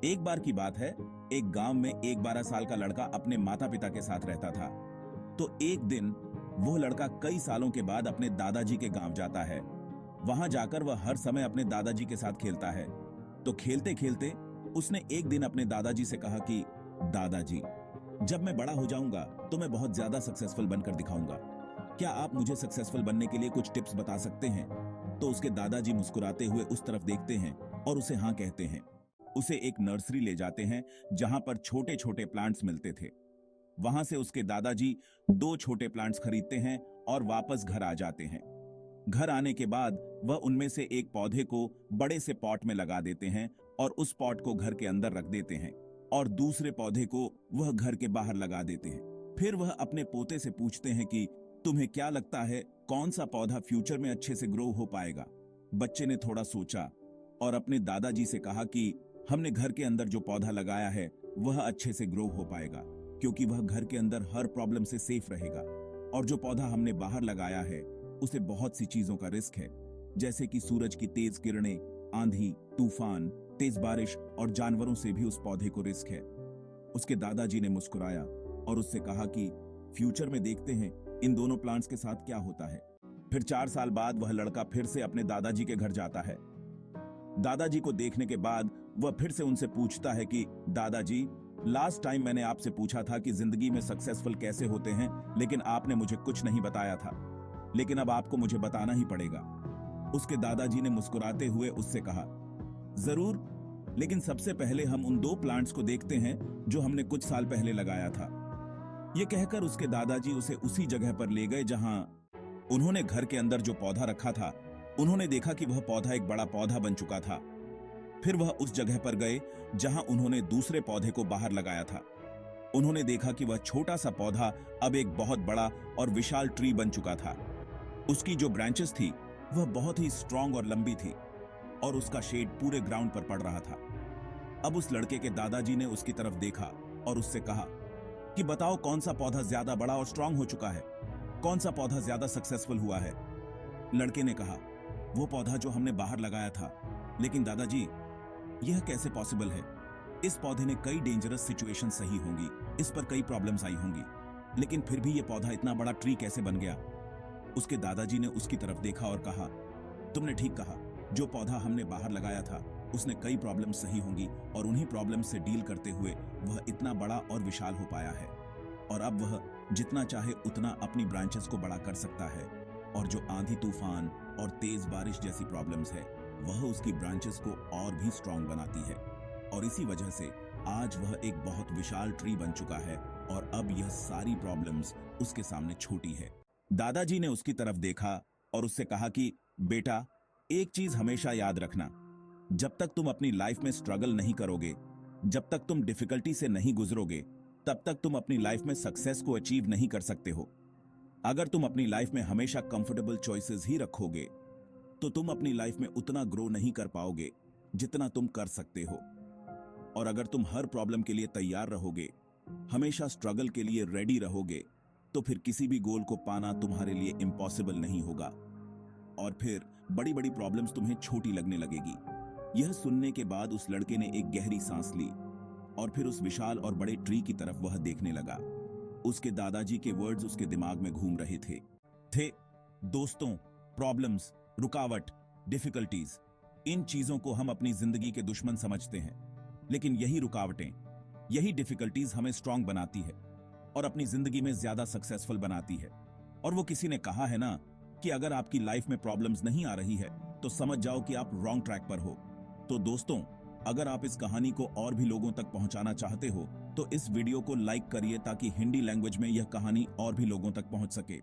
एक बार की बात है, एक गांव में एक 12 साल का लड़का अपने माता पिता के साथ रहता था। तो एक दिन वो लड़का कई सालों के बाद अपने दादाजी के गांव जाता है। वहां जाकर वह हर समय अपने दादाजी के साथ खेलता है। तो खेलते खेलते उसने एक दिन अपने दादाजी से कहा कि दादाजी, जब मैं बड़ा हो जाऊंगा तो मैं बहुत ज्यादा सक्सेसफुल बनकर दिखाऊंगा। क्या आप मुझे सक्सेसफुल बनने के लिए कुछ टिप्स बता सकते हैं? तो उसके दादाजी मुस्कुराते हुए उस तरफ देखते हैं और उसे हाँ कहते हैं। उसे एक नर्सरी ले जाते हैं जहां पर छोटे छोटे प्लांट्स मिलते थे। वहां से उसके दादाजी 2 छोटे प्लांट्स खरीदते हैं और वापस घर आ जाते हैं। घर आने के बाद वह उनमें से एक पौधे को बड़े से पॉट में लगा देते हैं और उस पॉट को घर के अंदर रख देते हैं और दूसरे पौधे को वह घर के बाहर लगा देते हैं। फिर वह अपने पोते से पूछते हैं कि तुम्हें क्या लगता है कौन सा पौधा फ्यूचर में अच्छे से ग्रो हो पाएगा? बच्चे ने थोड़ा सोचा और अपने दादाजी से कहा कि हमने घर के अंदर जो पौधा लगाया है वह अच्छे से ग्रो हो पाएगा, क्योंकि वह घर के अंदर हर प्रॉब्लम से सेफ रहेगा। और जो पौधा हमने बाहर लगाया है उसे बहुत सी चीजों का रिस्क है, जैसे कि सूरज की तेज किरणें, आंधी, तूफान, तेज बारिश और जानवरों से भी उस पौधे को रिस्क है। उसके दादाजी ने मुस्कुराया और उससे कहा कि फ्यूचर में देखते हैं इन दोनों प्लांट्स के साथ क्या होता है। फिर 4 साल बाद वह लड़का फिर से अपने दादाजी के घर जाता है। दादाजी को देखने के बाद वह फिर से उनसे पूछता है कि दादाजी, लास्ट टाइम मैंने आपसे पूछा था कि जिंदगी में सक्सेसफुल कैसे होते हैं, लेकिन आपने मुझे कुछ नहीं बताया था, लेकिन अब आपको मुझे बताना ही पड़ेगा। उसके दादाजी ने मुस्कुराते हुए उससे कहा, जरूर, लेकिन सबसे पहले हम उन 2 प्लांट्स को देखते हैं जो हमने कुछ साल पहले लगाया था। यह कहकर उसके दादाजी उसे उसी जगह पर ले गए जहां उन्होंने घर के अंदर जो पौधा रखा था। उन्होंने देखा कि वह पौधा एक बड़ा पौधा बन चुका था। फिर वह उस जगह पर गए जहां उन्होंने दूसरे पौधे को बाहर लगाया था। उन्होंने देखा कि वह छोटा सा पौधा अब एक बहुत बड़ा और विशाल ट्री बन चुका था। उसकी जो ब्रांचेस थी वह बहुत ही स्ट्रांग और लंबी थी और उसका शेड पूरे ग्राउंड पर पड़ रहा था। अब उस लड़के के दादाजी ने उसकी तरफ देखा और उससे कहा कि बताओ कौन सा पौधा ज्यादा बड़ा और स्ट्रांग हो चुका है, कौन सा पौधा ज्यादा सक्सेसफुल हुआ है? लड़के ने कहा, वो पौधा जो हमने बाहर लगाया था। लेकिन दादाजी, यह कैसे पॉसिबल है? इस पौधे ने कई डेंजरस सिचुएशन सही होंगी, इस पर कई प्रॉब्लम्स आई होंगी, लेकिन फिर भी यह पौधा इतना बड़ा ट्री कैसे बन गया? उसके दादाजी ने उसकी तरफ देखा और कहा, तुमने ठीक कहा, जो पौधा हमने बाहर लगाया था उसने कई प्रॉब्लम्स सही होंगी और उन्हीं प्रॉब्लम्स से डील करते हुए वह इतना बड़ा और विशाल हो पाया है। और अब वह जितना चाहे उतना अपनी ब्रांचेस को बड़ा कर सकता है। और जो आंधी तूफान और तेज बारिश जैसी प्रॉब्लम्स है वह उसकी ब्रांचेस को और भी स्ट्रांग बनाती है। और इसी वजह से आज वह एक बहुत विशाल ट्री बन चुका है और अब यह सारी प्रॉब्लम्स उसके सामने छोटी है। दादाजी ने उसकी तरफ देखा और उससे कहा कि बेटा, एक चीज हमेशा याद रखना, जब तक तुम अपनी लाइफ में स्ट्रगल नहीं करोगे, जब तक तुम डिफिकल्टी से नहीं गुजरोगे, तब तक तुम अपनी लाइफ में सक्सेस को अचीव नहीं कर सकते हो। अगर तुम अपनी लाइफ में हमेशा कंफर्टेबल चॉइसेस ही रखोगे तो तुम अपनी लाइफ में उतना ग्रो नहीं कर पाओगे जितना तुम कर सकते हो। और अगर तुम हर प्रॉब्लम के लिए तैयार रहोगे, हमेशा स्ट्रगल के लिए रेडी रहोगे, तो फिर किसी भी गोल को पाना तुम्हारे लिए इम्पॉसिबल नहीं होगा और फिर बड़ी बड़ी प्रॉब्लम्स तुम्हें छोटी लगने लगेगी। यह सुनने के बाद उस लड़के ने एक गहरी सांस ली और फिर उस विशाल और बड़े ट्री की तरफ वह देखने लगा। उसके दादाजी के वर्ड्स उसके दिमाग में घूम रहे थे दोस्तों, प्रॉब्लम्स, रुकावट, डिफिकल्टीज, इन चीजों को हम अपनी जिंदगी के दुश्मन समझते हैं, लेकिन यही रुकावटें, यही डिफिकल्टीज हमें स्ट्रांग बनाती है और अपनी जिंदगी में ज्यादा सक्सेसफुल बनाती है। और वो किसी ने कहा है ना कि अगर आपकी लाइफ में प्रॉब्लम्स नहीं आ रही है तो समझ जाओ कि आप रॉन्ग ट्रैक पर हो। तो दोस्तों, अगर आप इस कहानी को और भी लोगों तक पहुंचाना चाहते हो तो इस वीडियो को लाइक करिए ताकि हिंदी लैंग्वेज में यह कहानी और भी लोगों तक पहुंच सके।